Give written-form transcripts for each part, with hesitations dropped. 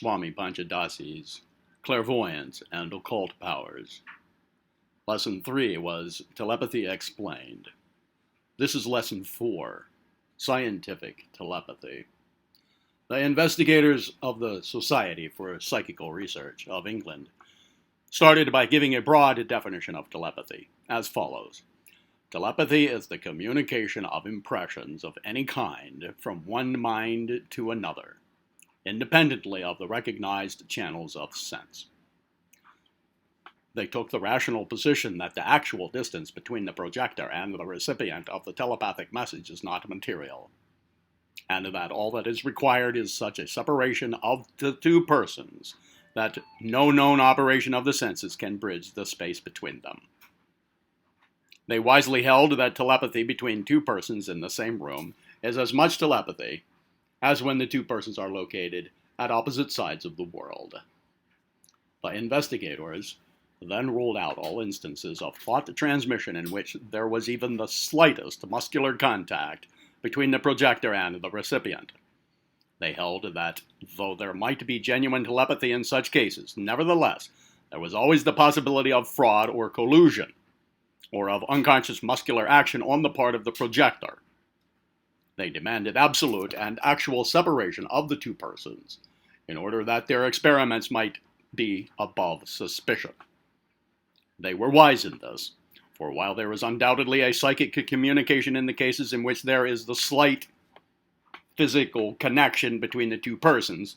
Swami Panchadasi's Clairvoyance and Occult Powers. Lesson 3 was Telepathy Explained. This is Lesson 4, Scientific Telepathy. The investigators of the Society for Psychical Research of England started by giving a broad definition of telepathy, as follows. Telepathy is the communication of impressions of any kind from one mind to another, independently of the recognized channels of sense. They took the rational position that the actual distance between the projector and the recipient of the telepathic message is not material, and that all that is required is such a separation of the two persons that no known operation of the senses can bridge the space between them. They wisely held that telepathy between two persons in the same room is as much telepathy as when the two persons are located at opposite sides of the world. The investigators then ruled out all instances of thought transmission in which there was even the slightest muscular contact between the projector and the recipient. They held that, though there might be genuine telepathy in such cases, nevertheless, there was always the possibility of fraud or collusion, or of unconscious muscular action on the part of the projector. They demanded absolute and actual separation of the two persons, in order that their experiments might be above suspicion. They were wise in this, for while there is undoubtedly a psychic communication in the cases in which there is the slight physical connection between the two persons,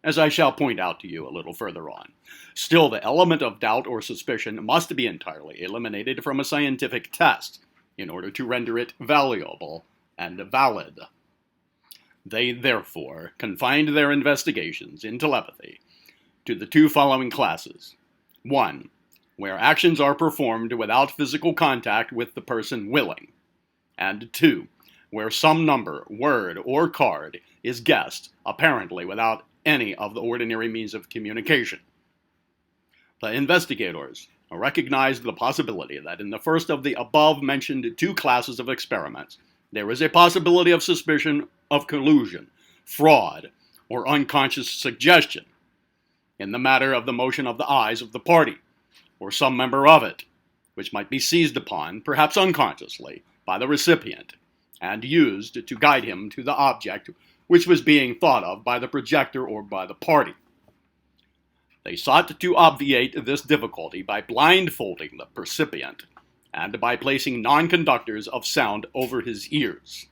as I shall point out to you a little further on, still the element of doubt or suspicion must be entirely eliminated from a scientific test in order to render it valuable and valid. They therefore confined their investigations in telepathy to the two following classes. 1. Where actions are performed without physical contact with the person willing. And 2. Where some number, word, or card is guessed, apparently without any of the ordinary means of communication. The investigators recognized the possibility that in the first of the above-mentioned two classes of experiments, there is a possibility of suspicion of collusion, fraud, or unconscious suggestion in the matter of the motion of the eyes of the party, or some member of it, which might be seized upon, perhaps unconsciously, by the recipient, and used to guide him to the object which was being thought of by the projector or by the party. They sought to obviate this difficulty by blindfolding the percipient and by placing non-conductors of sound over his ears.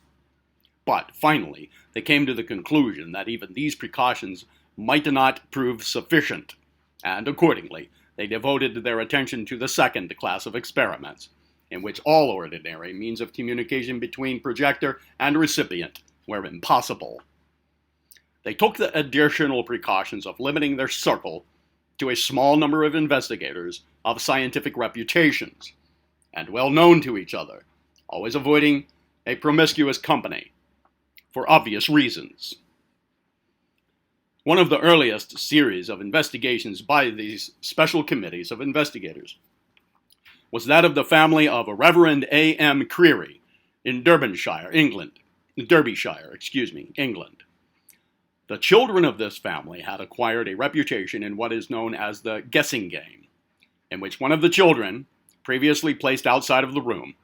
But, finally, they came to the conclusion that even these precautions might not prove sufficient, and accordingly, they devoted their attention to the second class of experiments, in which all ordinary means of communication between projector and recipient were impossible. They took the additional precautions of limiting their circle to a small number of investigators of scientific reputations, and well known to each other, always avoiding a promiscuous company, for obvious reasons. One of the earliest series of investigations by these special committees of investigators was that of the family of a Reverend A.M. Creary in Derbyshire, England. The children of this family had acquired a reputation in what is known as the guessing game, in which one of the children, previously placed outside of the room,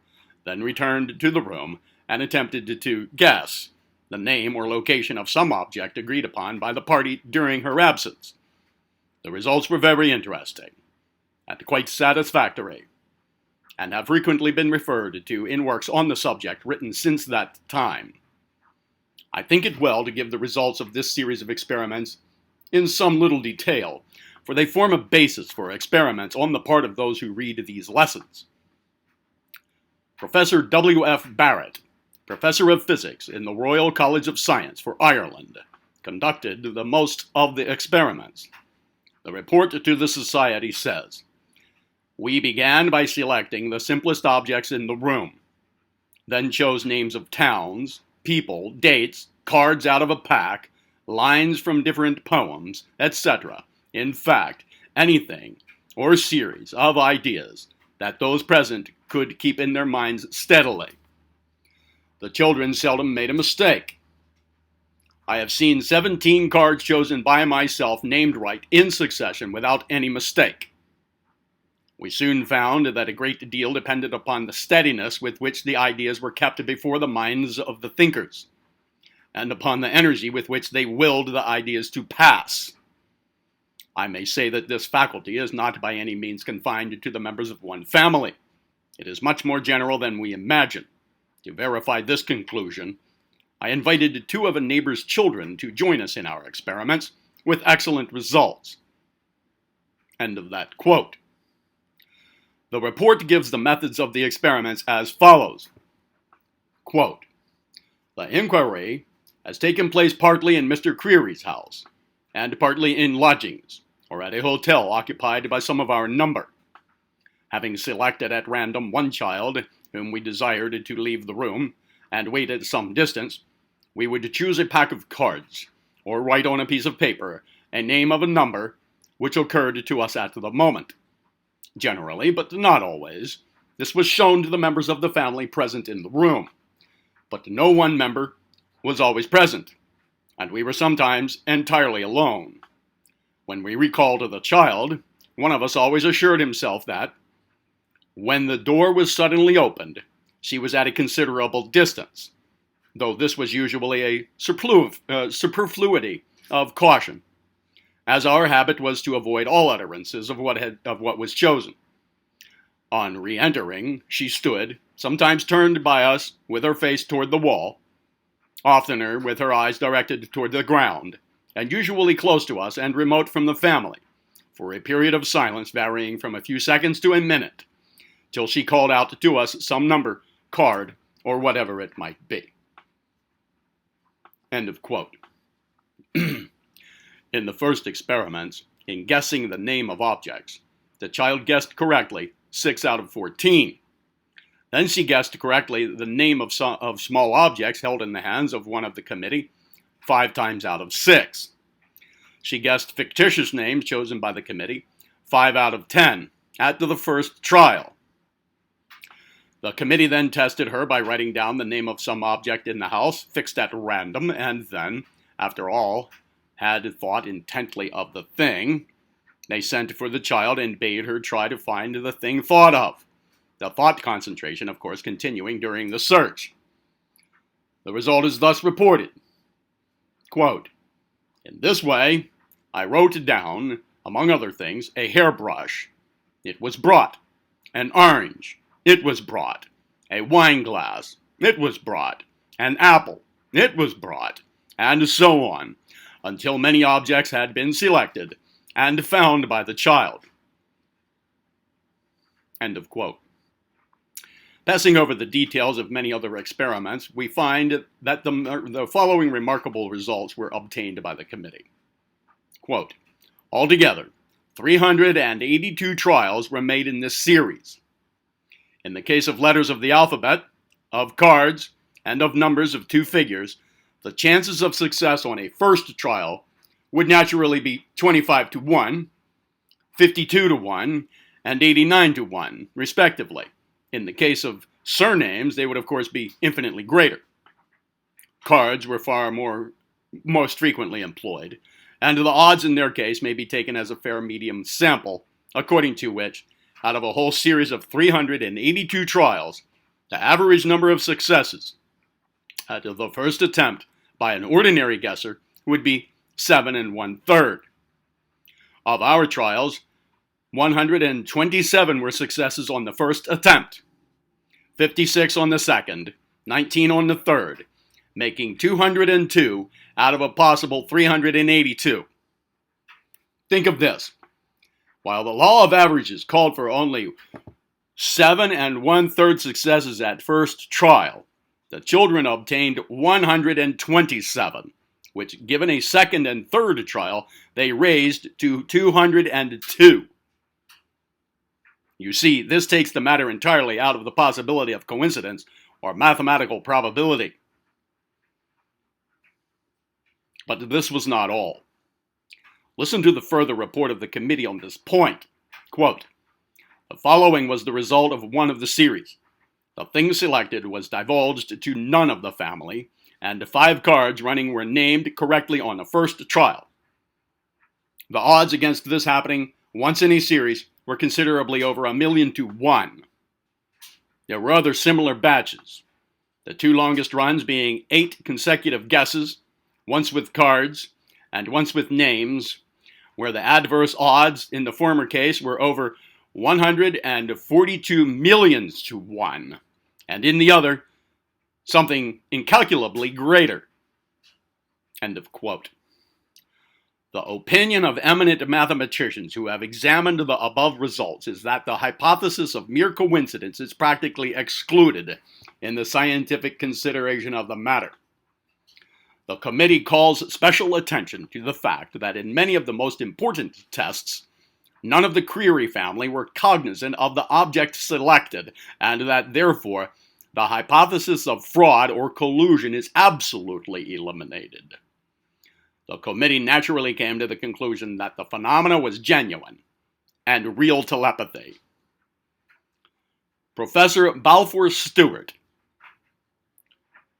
then returned to the room and attempted to guess the name or location of some object agreed upon by the party during her absence. The results were very interesting and quite satisfactory, and have frequently been referred to in works on the subject written since that time. I think it well to give the results of this series of experiments in some little detail, for they form a basis for experiments on the part of those who read these lessons. Professor W.F. Barrett, Professor of Physics in the Royal College of Science for Ireland, conducted the most of the experiments. The report to the Society says, "We began by selecting the simplest objects in the room, then chose names of towns, people, dates, cards out of a pack, lines from different poems, etc. In fact, anything or series of ideas that those present could keep in their minds steadily. The children seldom made a mistake. I have seen 17 cards chosen by myself named right in succession without any mistake. We soon found that a great deal depended upon the steadiness with which the ideas were kept before the minds of the thinkers, and upon the energy with which they willed the ideas to pass. I may say that this faculty is not by any means confined to the members of one family. It is much more general than we imagine. To verify this conclusion, I invited 2 of a neighbor's children to join us in our experiments, with excellent results. End of that quote. The report gives the methods of the experiments as follows. Quote, the inquiry has taken place partly in Mr. Creary's house, and partly in lodgings, or at a hotel occupied by some of our number. Having selected at random one child whom we desired to leave the room and wait at some distance, we would choose a pack of cards, or write on a piece of paper a name of a number which occurred to us at the moment. Generally, but not always, this was shown to the members of the family present in the room, but no one member was always present, and we were sometimes entirely alone. When we recalled the child, one of us always assured himself that, when the door was suddenly opened, she was at a considerable distance, though this was usually a superfluity of caution, as our habit was to avoid all utterances of what was chosen. On re-entering, she stood, sometimes turned by us with her face toward the wall, oftener with her eyes directed toward the ground, and usually close to us and remote from the family, for a period of silence varying from a few seconds to a minute, till she called out to us some number, card, or whatever it might be. End of quote. In the first experiments, in guessing the name of objects, the child guessed correctly 6 out of 14. Then she guessed correctly the name of small objects held in the hands of one of the committee 5 times out of 6. She guessed fictitious names chosen by the committee 5 out of 10 at the first trial. The committee then tested her by writing down the name of some object in the house, fixed at random, and then, after all had thought intently of the thing, they sent for the child and bade her try to find the thing thought of, the thought concentration, of course, continuing during the search. The result is thus reported. Quote, in this way, I wrote down, among other things, a hairbrush. It was brought. An orange. It was brought. A wine glass. It was brought. An apple. It was brought. And so on, until many objects had been selected and found by the child. End of quote. Passing over the details of many other experiments, we find that the following remarkable results were obtained by the committee. Quote, altogether, 382 trials were made in this series. In the case of letters of the alphabet, of cards, and of numbers of 2 figures, the chances of success on a first trial would naturally be 25 to 1, 52 to 1, and 89 to 1, respectively. In the case of surnames, they would of course be infinitely greater. Cards were most frequently employed, and the odds in their case may be taken as a fair medium sample, according to which, out of a whole series of 382 trials, the average number of successes at the first attempt by an ordinary guesser would be 7 1/3. Of our trials, 127 were successes on the first attempt, 56 on the second, 19 on the third, making 202 out of a possible 382. Think of this. While the law of averages called for only 7 1/3 successes at first trial, the children obtained 127, which, given a second and third trial, they raised to 202. You see, this takes the matter entirely out of the possibility of coincidence or mathematical probability. But this was not all. Listen to the further report of the committee on this point. Quote, the following was the result of one of the series. The thing selected was divulged to none of the family, and 5 cards running were named correctly on the first trial. The odds against this happening once in a series were considerably over 1,000,000 to 1. There were other similar batches, the 2 longest runs being 8 consecutive guesses, once with cards and once with names, where the adverse odds in the former case were over 142 millions to 1, and in the other, something incalculably greater. End of quote. The opinion of eminent mathematicians who have examined the above results is that the hypothesis of mere coincidence is practically excluded in the scientific consideration of the matter. The committee calls special attention to the fact that in many of the most important tests, none of the Creary family were cognizant of the object selected, and that therefore the hypothesis of fraud or collusion is absolutely eliminated. The committee naturally came to the conclusion that the phenomena was genuine and real telepathy. Professor Balfour Stewart,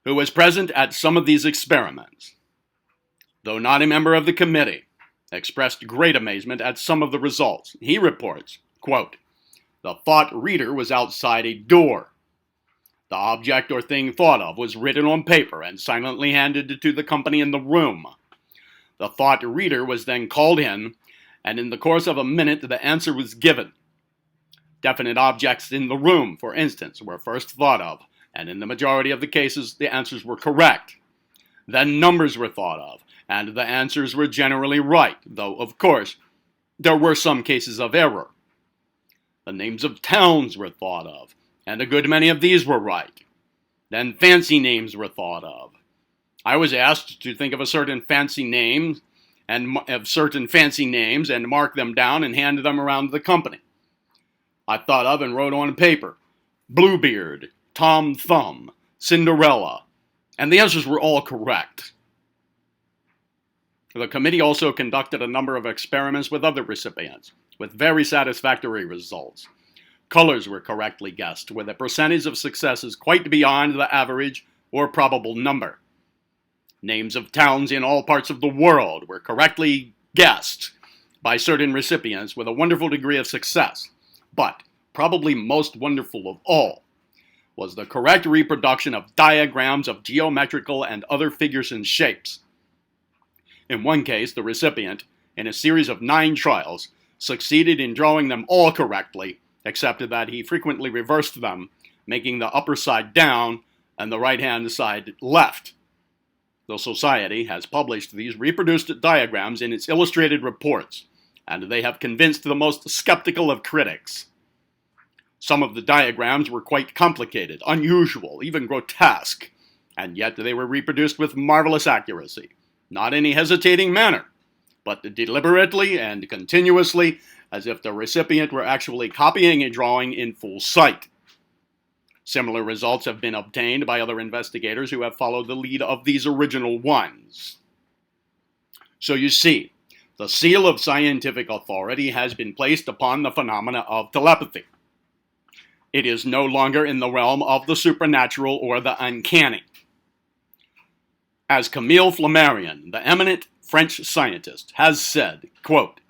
who was present at some of these experiments, though not a member of the committee, expressed great amazement at some of the results. He reports, quote, "The thought reader was outside a door. The object or thing thought of was written on paper and silently handed to the company in the room. The thought reader was then called in, and in the course of a minute the answer was given. Definite objects in the room, for instance, were first thought of, and in the majority of the cases the answers were correct. Then numbers were thought of, and the answers were generally right, though, of course, there were some cases of error. The names of towns were thought of, and a good many of these were right. Then fancy names were thought of. I was asked to think of certain fancy names and mark them down and hand them around the company. I thought of and wrote on paper, Bluebeard, Tom Thumb, Cinderella, and the answers were all correct. The committee also conducted a number of experiments with other recipients, with very satisfactory results. Colors were correctly guessed, with a percentage of successes quite beyond the average or probable number. Names of towns in all parts of the world were correctly guessed by certain recipients with a wonderful degree of success. But, probably most wonderful of all, was the correct reproduction of diagrams of geometrical and other figures and shapes. In one case, the recipient, in a series of 9 trials, succeeded in drawing them all correctly, except that he frequently reversed them, making the upper side down and the right-hand side left. The Society has published these reproduced diagrams in its illustrated reports, and they have convinced the most skeptical of critics. Some of the diagrams were quite complicated, unusual, even grotesque, and yet they were reproduced with marvelous accuracy, not in a hesitating manner, but deliberately and continuously, as if the recipient were actually copying a drawing in full sight. Similar results have been obtained by other investigators who have followed the lead of these original ones. So you see, the seal of scientific authority has been placed upon the phenomena of telepathy. It is no longer in the realm of the supernatural or the uncanny. As Camille Flammarion, the eminent French scientist, has said, quote,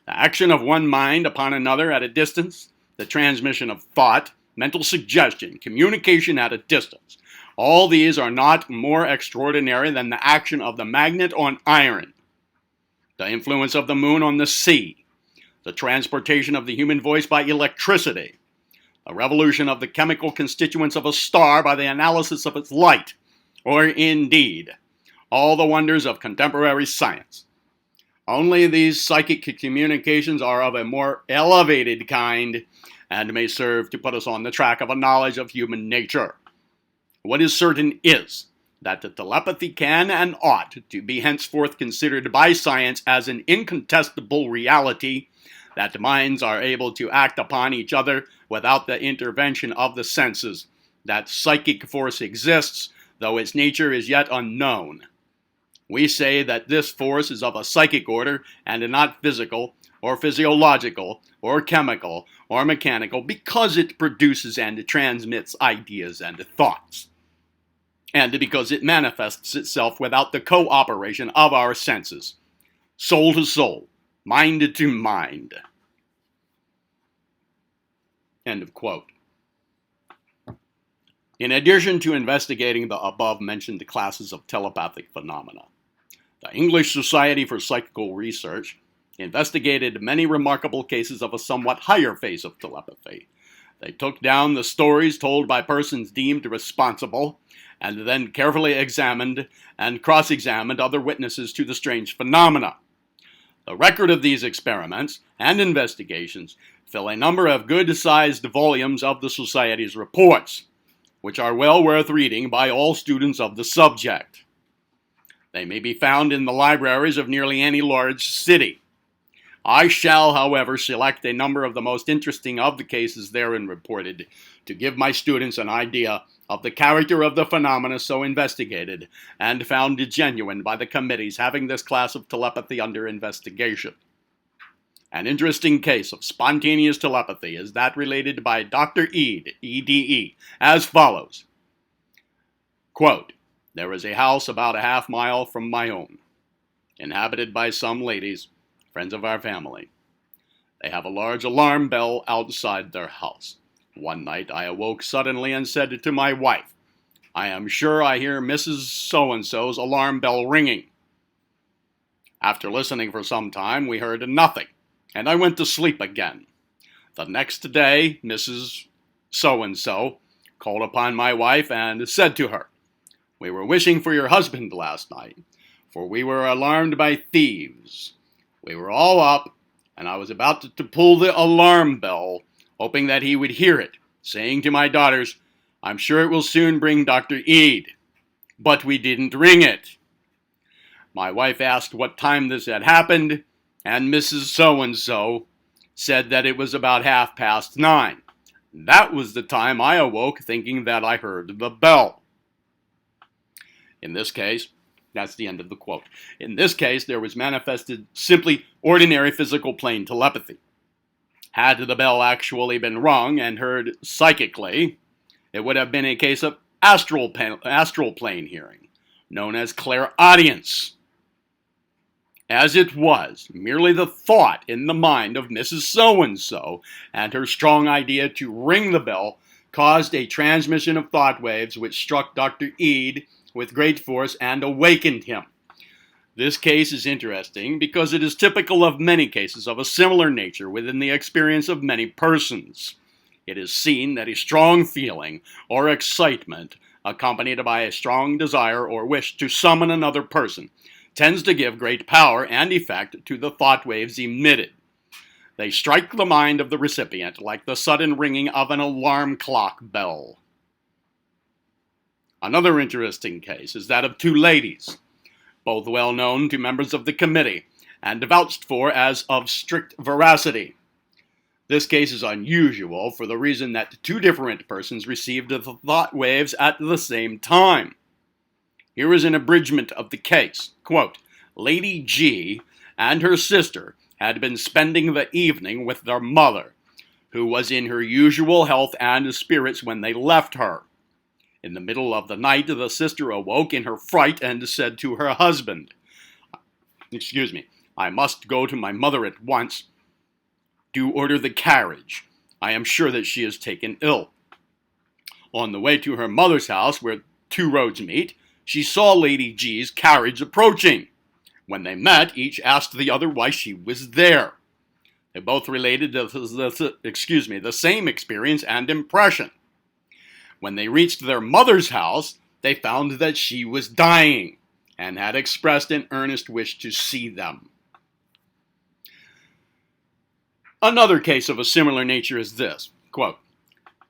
"The action of one mind upon another at a distance, the transmission of thought, mental suggestion, communication at a distance, all these are not more extraordinary than the action of the magnet on iron, the influence of the moon on the sea, the transportation of the human voice by electricity, the revolution of the chemical constituents of a star by the analysis of its light, or indeed, all the wonders of contemporary science. Only these psychic communications are of a more elevated kind and may serve to put us on the track of a knowledge of human nature. What is certain is that the telepathy can and ought to be henceforth considered by science as an incontestable reality, that minds are able to act upon each other without the intervention of the senses, that psychic force exists, though its nature is yet unknown. We say that this force is of a psychic order and not physical, or physiological, or chemical, or mechanical, because it produces and transmits ideas and thoughts. and because it manifests itself without the cooperation of our senses, soul to soul, mind to mind. End of quote. In addition to investigating the above-mentioned classes of telepathic phenomena, the English Society for Psychical Research investigated many remarkable cases of a somewhat higher phase of telepathy. They took down the stories told by persons deemed responsible, and then carefully examined and cross-examined other witnesses to the strange phenomena. The record of these experiments and investigations fill a number of good-sized volumes of the Society's reports, which are well worth reading by all students of the subject. They may be found in the libraries of nearly any large city. I shall, however, select a number of the most interesting of the cases therein reported to give my students an idea of the character of the phenomena so investigated and found genuine by the committees having this class of telepathy under investigation. An interesting case of spontaneous telepathy is that related by Dr. Ede, E-D-E, as follows. Quote, "There is a house about a half mile from my own, inhabited by some ladies, friends of our family. They have a large alarm bell outside their house. One night I awoke suddenly and said to my wife, 'I am sure I hear Mrs. So-and-so's alarm bell ringing.' After listening for some time, we heard nothing, and I went to sleep again. The next day, Mrs. So-and-so called upon my wife and said to her, 'We were wishing for your husband last night, for we were alarmed by thieves. We were all up, and I was about to pull the alarm bell, hoping that he would hear it, saying to my daughters, I'm sure it will soon bring Dr. Ede. But we didn't ring it.' My wife asked what time this had happened, and Mrs. So-and-so said that it was about 9:30. That was the time I awoke thinking that I heard the bell." In this case, that's the end of the quote. In this case, there was manifested simply ordinary physical plane telepathy. Had the bell actually been rung and heard psychically, it would have been a case of astral plane hearing, known as clairaudience. As it was, merely the thought in the mind of Mrs. So-and-so and her strong idea to ring the bell caused a transmission of thought waves which struck Dr. Ede with great force and awakened him. This case is interesting because it is typical of many cases of a similar nature within the experience of many persons. It is seen that a strong feeling or excitement, accompanied by a strong desire or wish to summon another person, tends to give great power and effect to the thought waves emitted. They strike the mind of the recipient like the sudden ringing of an alarm clock bell. Another interesting case is that of two ladies, both well known to members of the committee and vouched for as of strict veracity. This case is unusual for the reason that two different persons received the thought waves at the same time. Here is an abridgment of the case. Quote, "Lady G and her sister had been spending the evening with their mother, who was in her usual health and spirits when they left her. In the middle of the night, the sister awoke in her fright and said to her husband, 'I must go to my mother at once. Do order the carriage. I am sure that she is taken ill.' On the way to her mother's house, where two roads meet, she saw Lady G's carriage approaching. When they met, each asked the other why she was there. They both related the same experience and impression. When they reached their mother's house, they found that she was dying and had expressed an earnest wish to see them." Another case of a similar nature is this. Quote,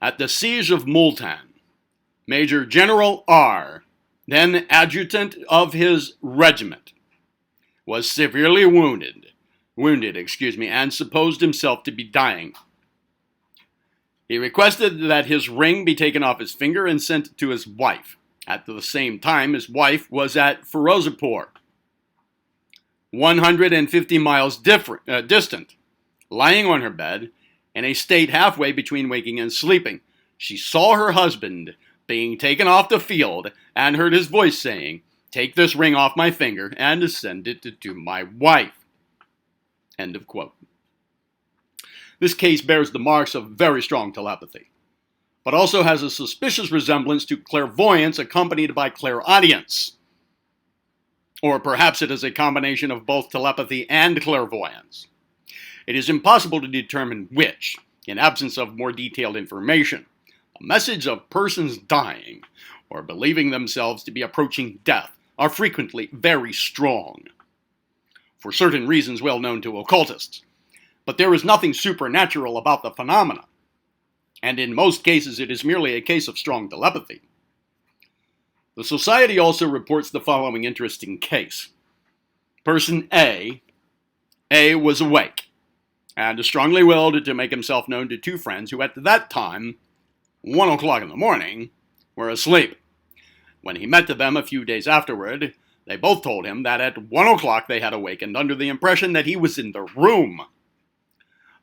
"At the siege of Multan, Major General R., then adjutant of his regiment, was severely wounded, and supposed himself to be dying. He requested that his ring be taken off his finger and sent to his wife. At the same time, his wife was at Firozpur, 150 miles distant, lying on her bed in a state halfway between waking and sleeping. She saw her husband being taken off the field and heard his voice saying, "Take this ring off my finger and send it to my wife." End of quote. This case bears the marks of very strong telepathy, but also has a suspicious resemblance to clairvoyance accompanied by clairaudience. Or perhaps it is a combination of both telepathy and clairvoyance. It is impossible to determine which, in absence of more detailed information. A message of persons dying or believing themselves to be approaching death are frequently very strong, for certain reasons well known to occultists. But there is nothing supernatural about the phenomena, and in most cases it is merely a case of strong telepathy. The Society also reports the following interesting case. Person A was awake, and strongly willed to make himself known to two friends who at that time, 1 o'clock in the morning, were asleep. When he met them a few days afterward, they both told him that at 1 o'clock they had awakened under the impression that he was in the room.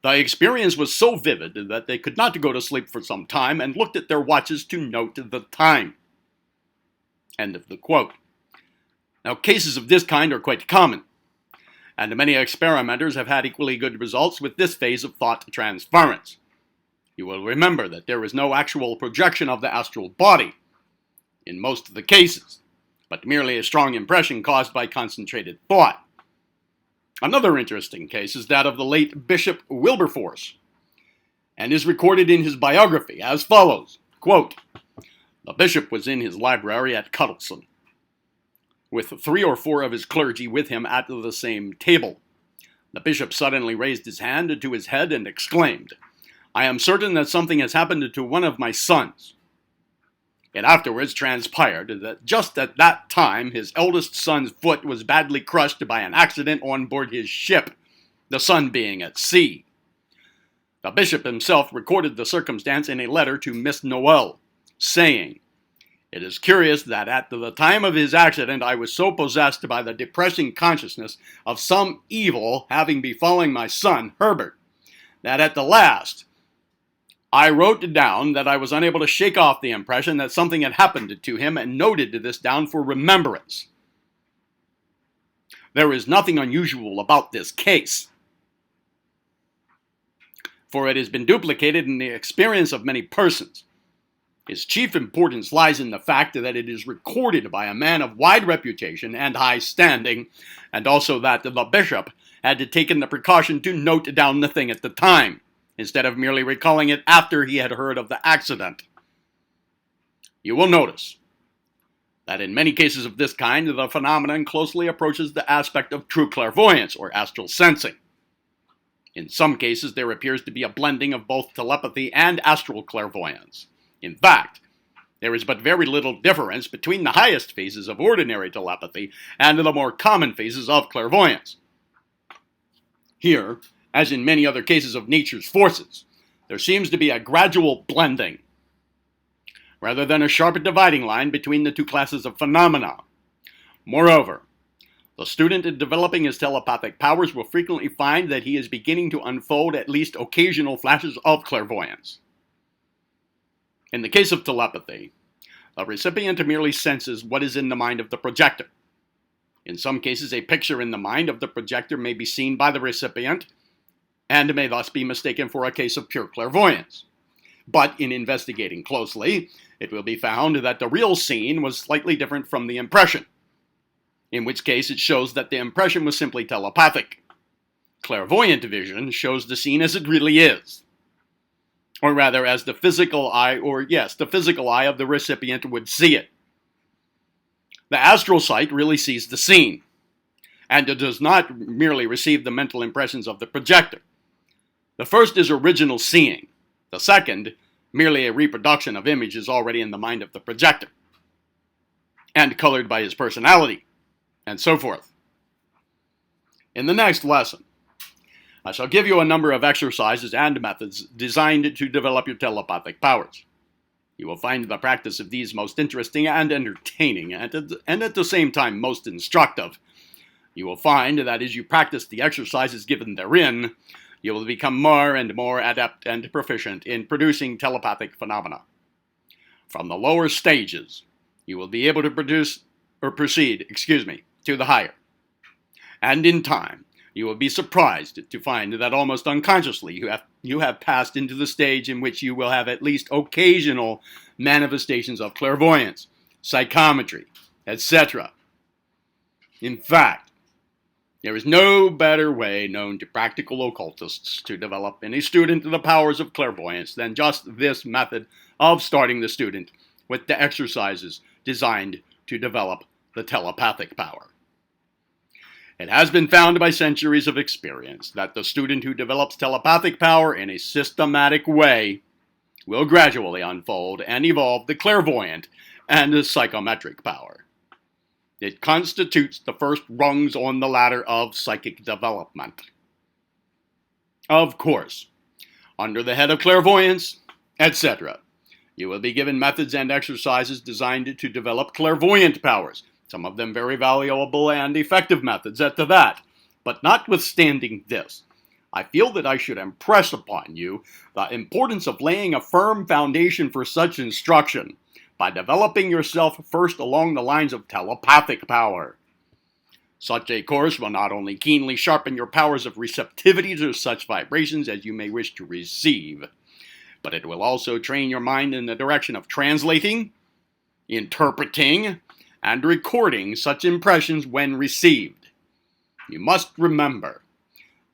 The experience was so vivid that they could not go to sleep for some time and looked at their watches to note the time. End of the quote. Now, cases of this kind are quite common, and many experimenters have had equally good results with this phase of thought transference. You will remember that there is no actual projection of the astral body in most of the cases, but merely a strong impression caused by concentrated thought. Another interesting case is that of the late Bishop Wilberforce, and is recorded in his biography as follows, quote, "The bishop was in his library at Cuddleson, with 3 or 4 of his clergy with him at the same table. The bishop suddenly raised his hand to his head and exclaimed, 'I am certain that something has happened to one of my sons.' It afterwards transpired that just at that time his eldest son's foot was badly crushed by an accident on board his ship, the son being at sea. The bishop himself recorded the circumstance in a letter to Miss Noel, saying, 'It is curious that at the time of his accident I was so possessed by the depressing consciousness of some evil having befallen my son, Herbert, that at the last I wrote down that I was unable to shake off the impression that something had happened to him and noted this down for remembrance.' There is nothing unusual about this case, for it has been duplicated in the experience of many persons. Its chief importance lies in the fact that it is recorded by a man of wide reputation and high standing, and also that the bishop had taken the precaution to note down the thing at the time, instead of merely recalling it after he had heard of the accident. You will notice that in many cases of this kind, the phenomenon closely approaches the aspect of true clairvoyance, or astral sensing. In some cases, there appears to be a blending of both telepathy and astral clairvoyance. In fact, there is but very little difference between the highest phases of ordinary telepathy and the more common phases of clairvoyance. Here, as in many other cases of nature's forces, there seems to be a gradual blending, rather than a sharp dividing line between the two classes of phenomena. Moreover, the student in developing his telepathic powers will frequently find that he is beginning to unfold at least occasional flashes of clairvoyance. In the case of telepathy, the recipient merely senses what is in the mind of the projector. In some cases, a picture in the mind of the projector may be seen by the recipient, and may thus be mistaken for a case of pure clairvoyance. But in investigating closely, it will be found that the real scene was slightly different from the impression, in which case it shows that the impression was simply telepathic. Clairvoyant vision shows the scene as it really is, or rather as the physical eye, the physical eye of the recipient would see it. The astral sight really sees the scene, and it does not merely receive the mental impressions of the projector. The first is original seeing. The second, merely a reproduction of images already in the mind of the projector, and colored by his personality, and so forth. In the next lesson, I shall give you a number of exercises and methods designed to develop your telepathic powers. You will find the practice of these most interesting and entertaining, and at the same time most instructive. You will find that as you practice the exercises given therein, you will become more and more adept and proficient in producing telepathic phenomena. From the lower stages, you will be able to proceed to the higher. And in time, you will be surprised to find that almost unconsciously you have passed into the stage in which you will have at least occasional manifestations of clairvoyance, psychometry, etc. In fact, there is no better way known to practical occultists to develop in a student the powers of clairvoyance than just this method of starting the student with the exercises designed to develop the telepathic power. It has been found by centuries of experience that the student who develops telepathic power in a systematic way will gradually unfold and evolve the clairvoyant and the psychometric power. It constitutes the first rungs on the ladder of psychic development. Of course, under the head of clairvoyance, etc., you will be given methods and exercises designed to develop clairvoyant powers, some of them very valuable and effective methods at that. But notwithstanding this, I feel that I should impress upon you the importance of laying a firm foundation for such instruction by developing yourself first along the lines of telepathic power. Such a course will not only keenly sharpen your powers of receptivity to such vibrations as you may wish to receive, but it will also train your mind in the direction of translating, interpreting, and recording such impressions when received. You must remember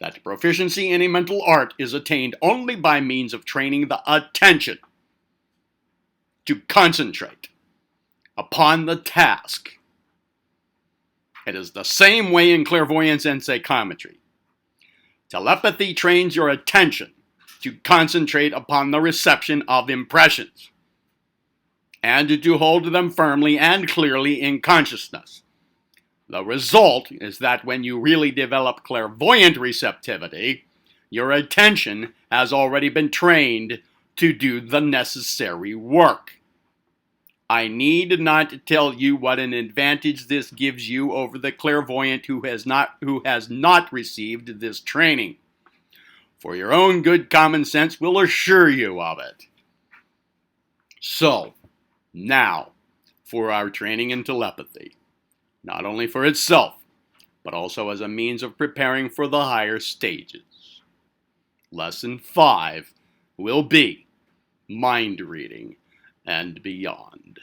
that proficiency in a mental art is attained only by means of training the attention to concentrate upon the task. It is the same way in clairvoyance and psychometry. Telepathy trains your attention to concentrate upon the reception of impressions, and to hold them firmly and clearly in consciousness. The result is that when you really develop clairvoyant receptivity, your attention has already been trained to do the necessary work. I need not tell you what an advantage this gives you over the clairvoyant who has not received this training, for your own good common sense will assure you of it. So, now, for our training in telepathy, not only for itself, but also as a means of preparing for the higher stages. Lesson 5 will be mind reading and beyond.